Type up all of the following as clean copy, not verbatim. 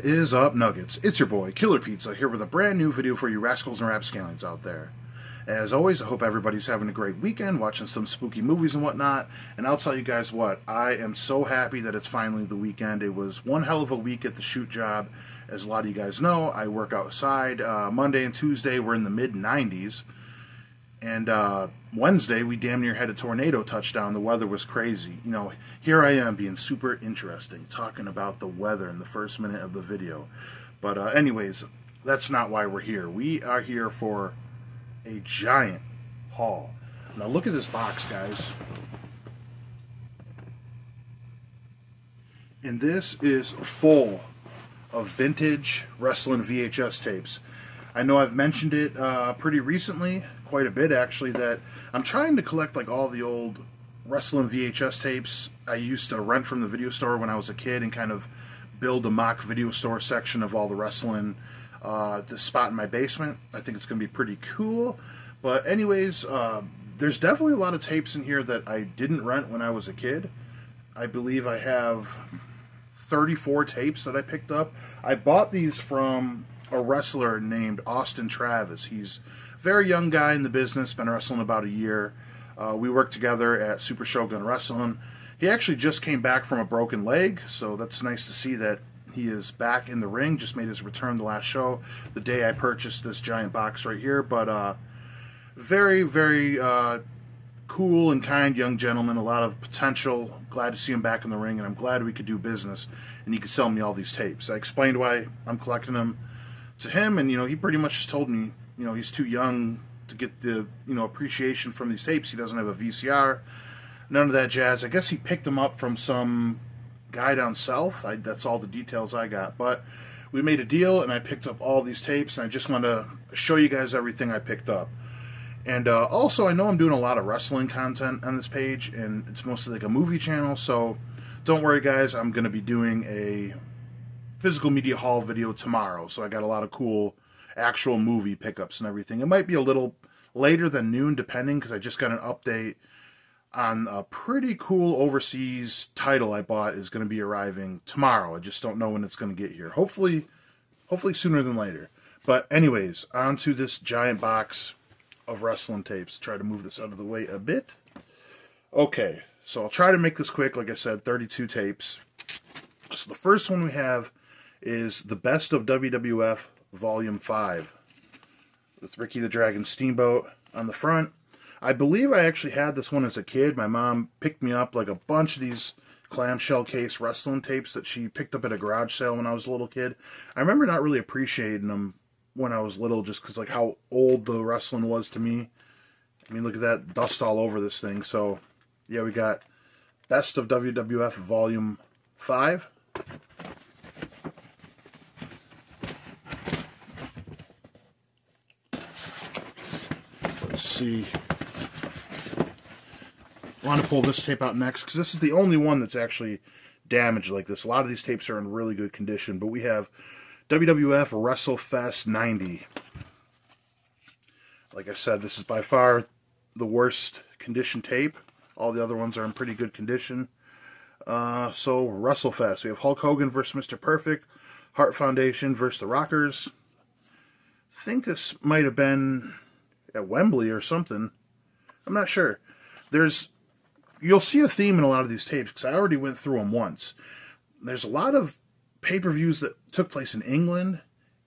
What is up, Nuggets? It's your boy, Killer Pizza, here with a brand new video for you rascals and rapscallions out there. As always, I hope everybody's having a great weekend, watching some spooky movies and whatnot, and I'll tell you guys what, I am so happy that it's finally the weekend. It was one hell of a week at the shoot job. As a lot of you guys know, I work outside. Monday and Tuesday we're in the mid-90s, and Wednesday we damn near had a tornado touchdown. The weather was crazy. You know, here I am being super interesting, talking about the weather in the first minute of the video. But anyways, that's not why we're here. We are here for a giant haul. Now look at this box, guys. And this is full of vintage wrestling VHS tapes. I know I've mentioned it pretty recently, quite a bit actually, that I'm trying to collect like all the old wrestling VHS tapes I used to rent from the video store when I was a kid and kind of build a mock video store section of all the wrestling this spot in my basement. I think it's going to be pretty cool. But anyways, there's definitely a lot of tapes in here that I didn't rent when I was a kid. I believe I have 34 tapes that I picked up. I bought these from a wrestler named Austin Travis. He's a very young guy in the business, been wrestling about a year. We worked together at Super Shogun Wrestling. He actually just came back from a broken leg, so that's nice to see that he is back in the ring. Just made his return the last show, the day I purchased this giant box right here. But very, very cool and kind young gentleman, a lot of potential. Glad to see him back in the ring, and I'm glad we could do business and he could sell me all these tapes. I explained why I'm collecting them to him, and he pretty much just told me he's too young to get the appreciation from these tapes. He doesn't have a VCR, none of that jazz. I guess he picked them up from some guy down south. That's all the details I got. But we made a deal, and I picked up all these tapes, and I just want to show you guys everything I picked up. And also, I know I'm doing a lot of wrestling content on this page, and it's mostly like a movie channel, so don't worry, guys. I'm going to be doing a physical media haul video tomorrow, so I got a lot of cool actual movie pickups and everything. It might be a little later than noon, depending, because I just got an update on a pretty cool overseas title I bought is going to be arriving tomorrow. I just don't know when it's going to get here. Hopefully sooner than later. But anyways, on to this giant box of wrestling tapes. Try to move this out of the way a bit. Okay, so I'll try to make this quick. Like I said, 32 tapes. So the first one we have is the Best of WWF Volume 5 with Ricky the Dragon Steamboat on the front. I believe I actually had this one as a kid. My mom picked me up like a bunch of these clamshell case wrestling tapes that she picked up at a garage sale when I was a little kid. I remember not really appreciating them when I was little, just because like how old the wrestling was to me. I mean, look at that dust all over this thing. So yeah, we got Best of WWF Volume 5. Let's see. I want to pull this tape out next, because this is the only one that's actually damaged like this. A lot of these tapes are in really good condition, but we have WWF WrestleFest 90. Like I said, this is by far the worst condition tape. All the other ones are in pretty good condition. So WrestleFest, we have Hulk Hogan versus Mr. Perfect, Hart Foundation versus the Rockers. I think this might have been at Wembley or something. I'm not sure. You'll see a theme in a lot of these tapes, because I already went through them once. There's a lot of pay-per-views that took place in England,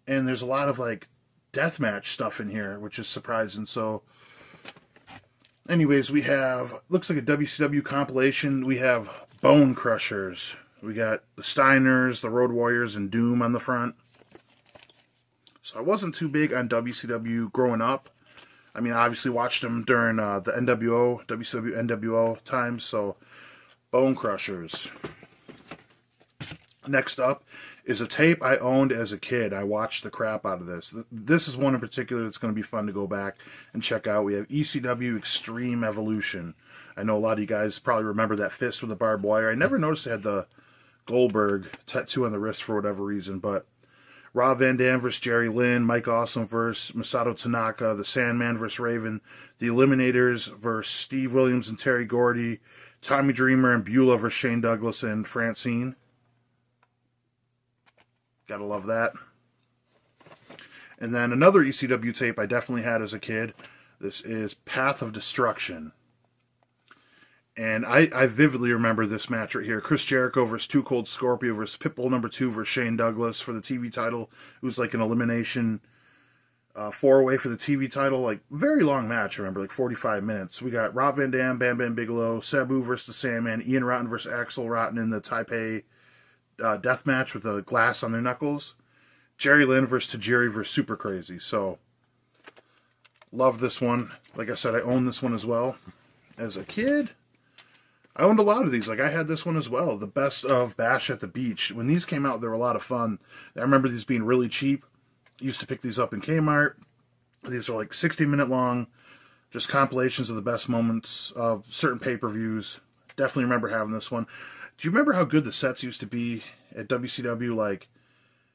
and there's a lot of like deathmatch stuff in here, which is surprising. So anyways, we have, looks like a WCW compilation. We have Bone Crushers. We got the Steiners, the Road Warriors, and Doom on the front. So I wasn't too big on WCW growing up. I mean, I obviously watched them during the NWO, WCW NWO times, so Bone Crushers. Next up is a tape I owned as a kid. I watched the crap out of this. This is one in particular that's going to be fun to go back and check out. We have ECW Extreme Evolution. I know a lot of you guys probably remember that fist with the barbed wire. I never noticed it had the Goldberg tattoo on the wrist for whatever reason, but Rob Van Dam versus Jerry Lynn, Mike Awesome versus Masato Tanaka, the Sandman versus Raven, the Eliminators versus Steve Williams and Terry Gordy, Tommy Dreamer and Beulah versus Shane Douglas and Francine. Gotta love that. And then another ECW tape I definitely had as a kid. This is Path of Destruction. And I vividly remember this match right here. Chris Jericho versus Too Cold Scorpio versus Pitbull number 2 versus Shane Douglas for the TV title. It was like an elimination 4-way for the TV title. Like, very long match, I remember, like 45 minutes. We got Rob Van Dam, Bam Bam Bigelow, Sabu versus the Sandman, Ian Rotten versus Axel Rotten in the Taipei death match with the glass on their knuckles. Jerry Lynn versus Tajiri versus Super Crazy. So, love this one. Like I said, I own this one as well. As a kid, I owned a lot of these. Like, I had this one as well. The Best of Bash at the Beach. When these came out, they were a lot of fun. I remember these being really cheap. Used to pick these up in Kmart. These are like 60-minute long. Just compilations of the best moments of certain pay-per-views. Definitely remember having this one. Do you remember how good the sets used to be at WCW? Like,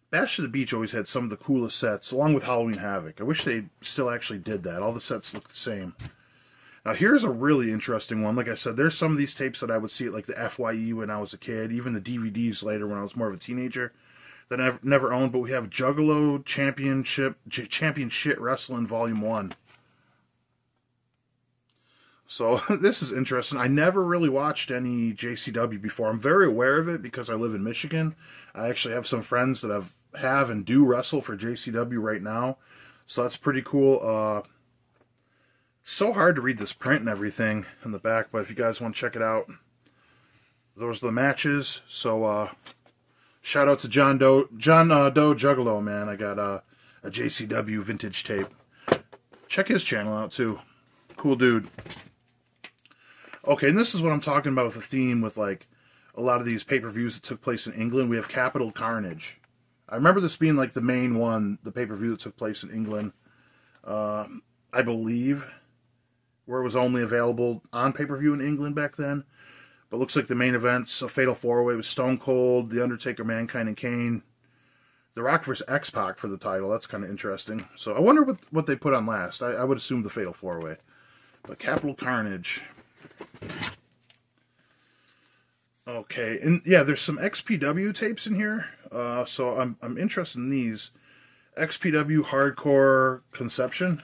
Bash at the Beach always had some of the coolest sets, along with Halloween Havoc. I wish they still actually did that. All the sets look the same. Now, here's a really interesting one. Like I said, there's some of these tapes that I would see at like the FYE when I was a kid, even the DVDs later when I was more of a teenager, that I never owned. But we have Juggalo Champion Shit Wrestling Volume 1. So, this is interesting. I never really watched any JCW before. I'm very aware of it because I live in Michigan. I actually have some friends that have and do wrestle for JCW right now. So, that's pretty cool. So hard to read this print and everything in the back, but if you guys want to check it out, those are the matches. So shout out to John Doe Juggalo, man. I got a JCW vintage tape. Check his channel out too. Cool dude. Okay, and this is what I'm talking about with the theme with like a lot of these pay-per-views that took place in England. We have Capital Carnage. I remember this being like the main one, the pay-per-view that took place in England. I believe, where it was only available on pay-per-view in England back then. But looks like the main events, a Fatal 4-Way with Stone Cold, The Undertaker, Mankind, and Kane. The Rock vs. X-Pac for the title. That's kind of interesting. So I wonder what they put on last. I would assume the Fatal 4-Way. But Capital Carnage. Okay, and yeah, there's some XPW tapes in here. So I'm interested in these. XPW Hardcore Conception.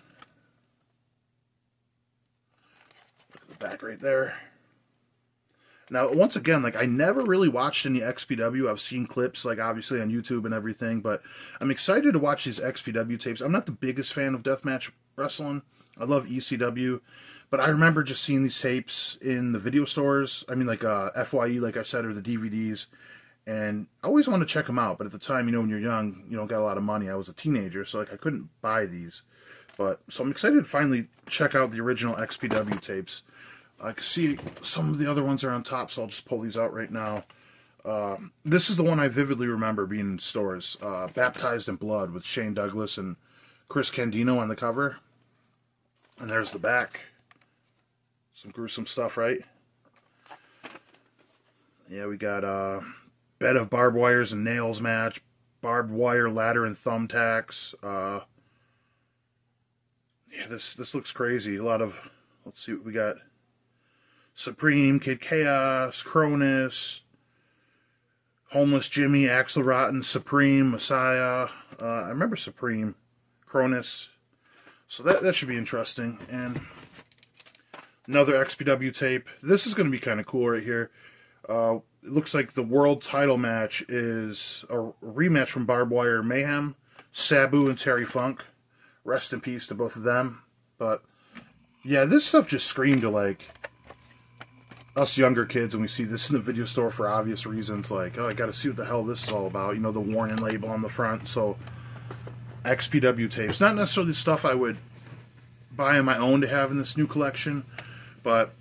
Back right there. Now, once again, like, I never really watched any XPW. I've seen clips, like, obviously on YouTube and everything, but I'm excited to watch these XPW tapes. I'm not the biggest fan of deathmatch wrestling. I love ECW, but I remember just seeing these tapes in the video stores. I mean, like, FYE, like I said, or the DVDs, and I always wanted to check them out, but at the time, you know, when you're young, you don't got a lot of money. I was a teenager, so, like, I couldn't buy these. But, so I'm excited to finally check out the original XPW tapes. I can see some of the other ones are on top, so I'll just pull these out right now. This is the one I vividly remember being in stores. Baptized in Blood with Shane Douglas and Chris Candido on the cover. And there's the back. Some gruesome stuff, right? Yeah, we got Bed of Barbed Wires and Nails match. Barbed Wire Ladder and Thumbtacks. Yeah, this looks crazy. A lot of... Let's see what we got. Supreme, Kid Chaos, Cronus, Homeless Jimmy, Axel Rotten, Supreme, Messiah. I remember Supreme, Cronus. So that should be interesting. And another XPW tape. This is going to be kind of cool right here. It looks like the world title match is a rematch from Barbed Wire Mayhem, Sabu and Terry Funk. Rest in peace to both of them. But yeah, this stuff just screamed to like us younger kids, and we see this in the video store for obvious reasons, like, oh, I gotta see what the hell this is all about, you know, the warning label on the front. So XPW tapes, not necessarily stuff I would buy on my own to have in this new collection, but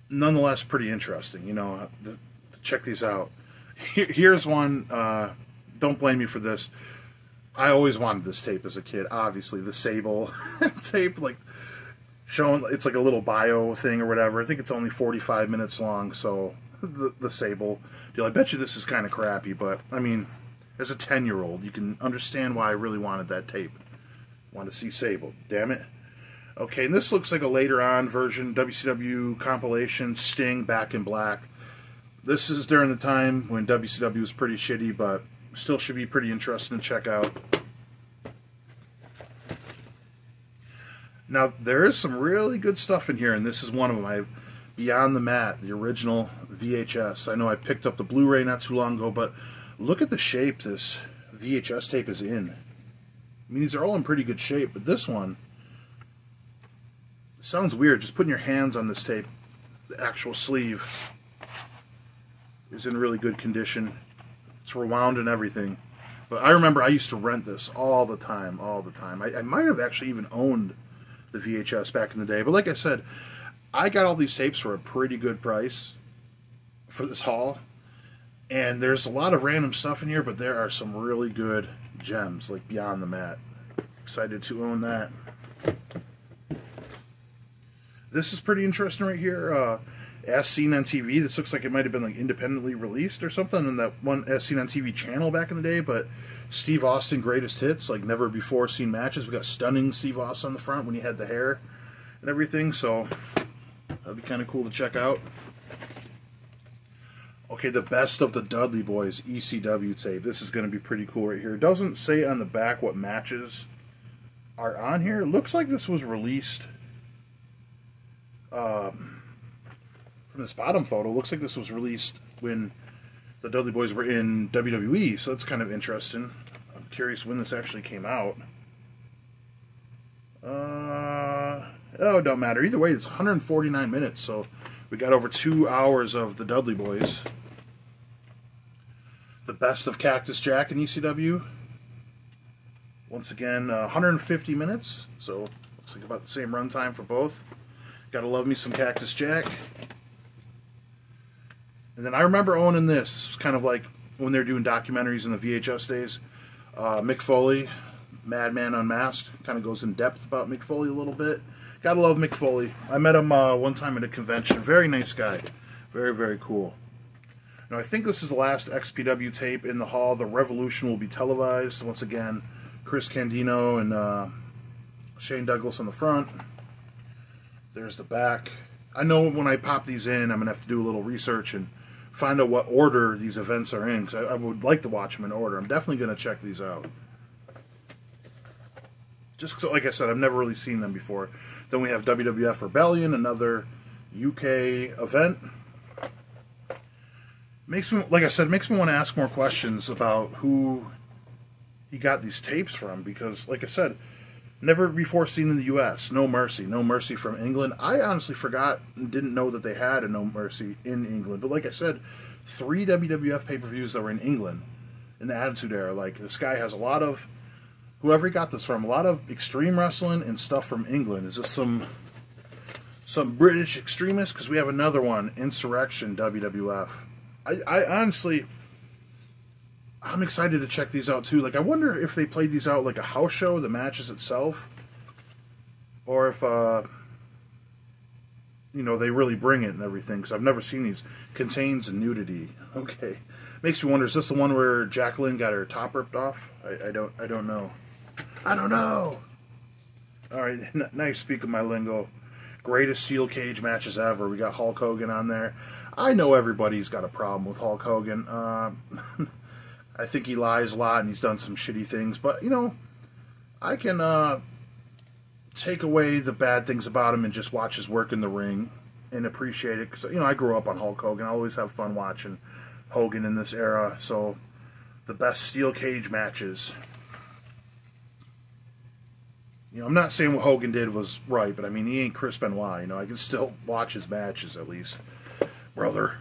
nonetheless pretty interesting, you know, to check these out. Here's one. Don't blame me for this. I always wanted this tape as a kid, obviously, the Sable tape, like showing, it's like a little bio thing or whatever. I think it's only 45 minutes long, so the Sable deal. I bet you this is kind of crappy, but I mean, as a 10-year-old, you can understand why I really wanted that tape. Want to see Sable, damn it. Okay, and this looks like a later on version, WCW compilation, Sting, Back in Black. This is during the time when WCW was pretty shitty, but Still should be pretty interesting to check out. Now, there is some really good stuff in here, and this is one of them. I have Beyond the Mat, the original VHS. I know I picked up the Blu-ray not too long ago, but look at the shape this VHS tape is in. I mean, these are all in pretty good shape, but this one sounds weird. Just putting your hands on this tape, the actual sleeve is in really good condition. It's rewound and everything. But I remember I used to rent this all the time, all the time. I might have actually even owned the VHS back in the day. But like I said, I got all these tapes for a pretty good price for this haul. And there's a lot of random stuff in here, but there are some really good gems, like Beyond the Mat. Excited to own that. This is pretty interesting right here. As Seen on TV. This looks like it might have been like independently released or something in that one As Seen on TV channel back in the day. But Steve Austin greatest hits, like never before seen matches. We got stunning Steve Austin on the front when he had the hair and everything. So that'd be kind of cool to check out. Okay, the Best of the Dudley Boys ECW tape. This is going to be pretty cool right here. It doesn't say on the back what matches are on here. It looks like this was released from this bottom photo. It looks like this was released when the Dudley Boys were in WWE, so that's kind of interesting. I'm curious when this actually came out. Oh, it don't matter. Either way, it's 149 minutes, so we got over 2 hours of the Dudley Boys. The Best of Cactus Jack in ECW. Once again, 150 minutes, so looks like about the same runtime for both. Gotta love me some Cactus Jack. And then I remember owning this, kind of like when they were doing documentaries in the VHS days. Mick Foley, Madman Unmasked, kind of goes in depth about Mick Foley a little bit. Gotta love Mick Foley. I met him one time at a convention. Very nice guy. Very, very cool. Now, I think this is the last XPW tape in the hall. The Revolution will be televised. Once again, Chris Candido and Shane Douglas on the front. There's the back. I know when I pop these in, I'm going to have to do a little research and find out what order these events are in, because I would like to watch them in order. I'm definitely going to check these out. Just because, like I said, I've never really seen them before. Then we have WWF Rebellion, another UK event. Makes me, like I said, makes me want to ask more questions about who he got these tapes from, because, like I said, never before seen in the U.S. No Mercy. No Mercy from England. I honestly forgot and didn't know that they had a No Mercy in England. But like I said, 3 WWF pay-per-views that were in England in the Attitude Era. Like, this guy has a lot of, whoever he got this from, a lot of Extreme Wrestling and stuff from England. Is this some British extremists? Because we have another one, Insurrection WWF. I honestly, I'm excited to check these out too. Like, I wonder if they played these out like a house show, the matches itself, or if you know, they really bring it and everything. Because I've never seen these. Contains nudity. Okay, makes me wonder. Is this the one where Jacqueline got her top ripped off? I don't know. I don't know. All right, nice. Speak of my lingo. Greatest steel cage matches ever. We got Hulk Hogan on there. I know everybody's got a problem with Hulk Hogan. I think he lies a lot and he's done some shitty things. But, you know, I can take away the bad things about him and just watch his work in the ring and appreciate it. Because, you know, I grew up on Hulk Hogan. I always have fun watching Hogan in this era. So, the best steel cage matches. You know, I'm not saying what Hogan did was right, but I mean, he ain't Chris Benoit. You know, I can still watch his matches at least. Brother.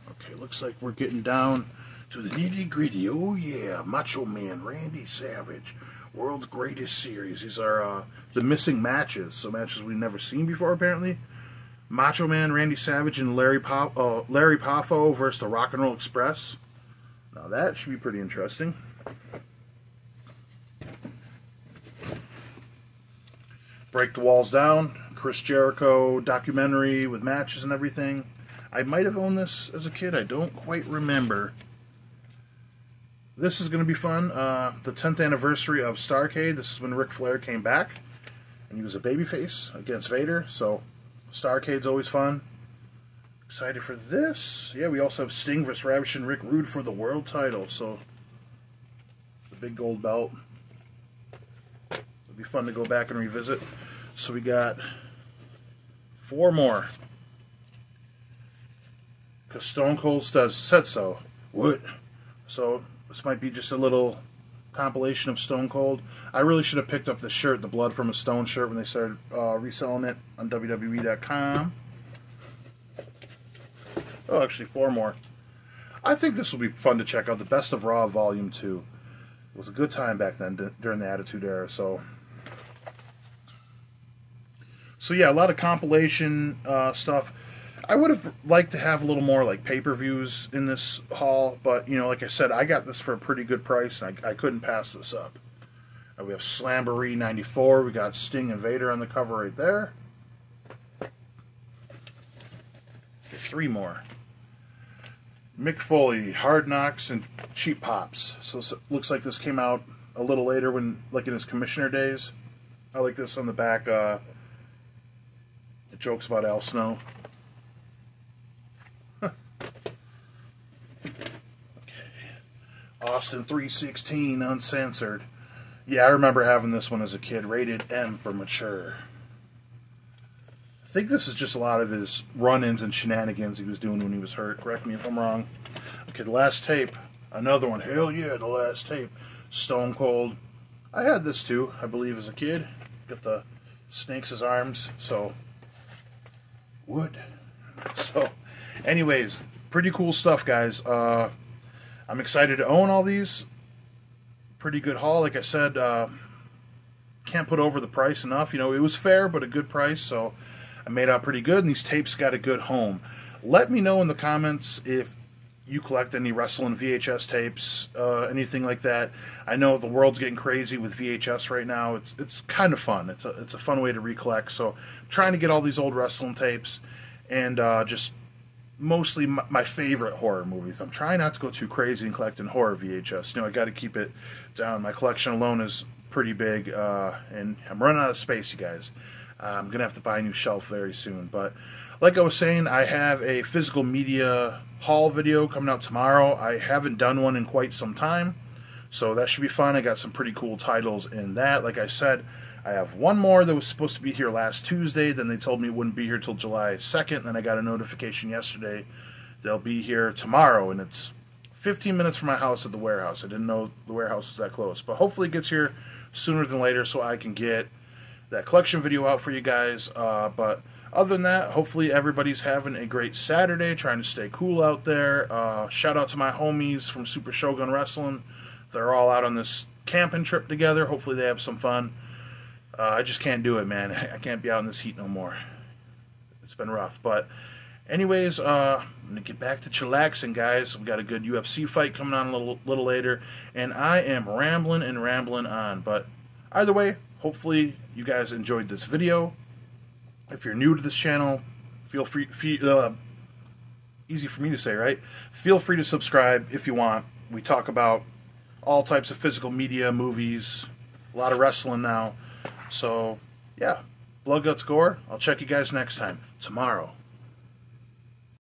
Okay, looks like we're getting down to the nitty gritty. Oh yeah, Macho Man Randy Savage, World's Greatest Series. These are the missing matches, so matches we've never seen before apparently. Macho Man Randy Savage and Larry Poffo versus the Rock and Roll Express. Now that should be pretty interesting. Break the Walls Down, Chris Jericho documentary with matches and everything. I might have owned this as a kid. I don't quite remember. This is going to be fun. The 10th anniversary of Starrcade. This is when Ric Flair came back, and he was a babyface against Vader. So Starrcade's always fun. Excited for this. Yeah, we also have Sting vs. Ravish and Rick Rude for the world title. So, the big gold belt. It'll be fun to go back and revisit. So we got 4 more. Because Stone Cold said so. What? So, this might be just a little compilation of Stone Cold. I really should have picked up the shirt, the Blood from a Stone shirt, when they started reselling it on WWE.com. Oh, actually 4 more. I think this will be fun to check out. The Best of Raw Volume 2. It was a good time back then during the Attitude Era. So yeah, a lot of compilation stuff. I would have liked to have a little more like pay-per-views in this haul, but you know, like I said, I got this for a pretty good price, and I couldn't pass this up. We have Slamboree 94. We got Sting and Vader on the cover right there. Okay, 3 more. Mick Foley, Hard Knocks, and Cheap Pops. So it looks like this came out a little later, when, like in his commissioner days. I like this on the back. It jokes about Al Snow. Austin 316 uncensored. Yeah, I remember having this one as a kid. Rated M for mature. I think this is just a lot of his run-ins and shenanigans he was doing when he was hurt. Correct me if I'm wrong. Okay, the last tape. Another one. Hell yeah, the last tape. Stone Cold. I had this too, I believe, as a kid. Got the snakes' arms. So, wood. So, anyways, pretty cool stuff, guys. I'm excited to own all these. Pretty good haul. Like I said, can't put over the price enough. You know, it was fair, but a good price, so I made out pretty good, and these tapes got a good home. Let me know in the comments if you collect any wrestling VHS tapes, anything like that. I know the world's getting crazy with VHS right now. It's kind of fun. It's a fun way to recollect. So I'm trying to get all these old wrestling tapes, and just mostly my favorite horror movies. I'm trying not to go too crazy and collecting horror VHS. You know, I got to keep it down. My collection alone is pretty big, and I'm running out of space, you guys. I'm going to have to buy a new shelf very soon. But like I was saying, I have a physical media haul video coming out tomorrow. I haven't done one in quite some time, so that should be fun. I got some pretty cool titles in that. Like I said, I have one more that was supposed to be here last Tuesday. Then they told me it wouldn't be here till July 2nd. Then I got a notification yesterday they'll be here tomorrow, and it's 15 minutes from my house at the warehouse. I didn't know the warehouse was that close, but hopefully it gets here sooner than later so I can get that collection video out for you guys. But other than that, hopefully everybody's having a great Saturday, trying to stay cool out there. Shout out to my homies from Super Shogun Wrestling. They're all out on this camping trip together. Hopefully they have some fun. I just can't do it, man. I can't be out in this heat no more. It's been rough. But anyways, I'm going to get back to chillaxing, guys. We got a good UFC fight coming on a little later. And I am rambling and rambling on. But either way, hopefully you guys enjoyed this video. If you're new to this channel, feel free, easy for me to say, right? Feel free to subscribe if you want. We talk about all types of physical media, movies, a lot of wrestling now. So, yeah, Blood, Guts, Gore. I'll check you guys next time, tomorrow.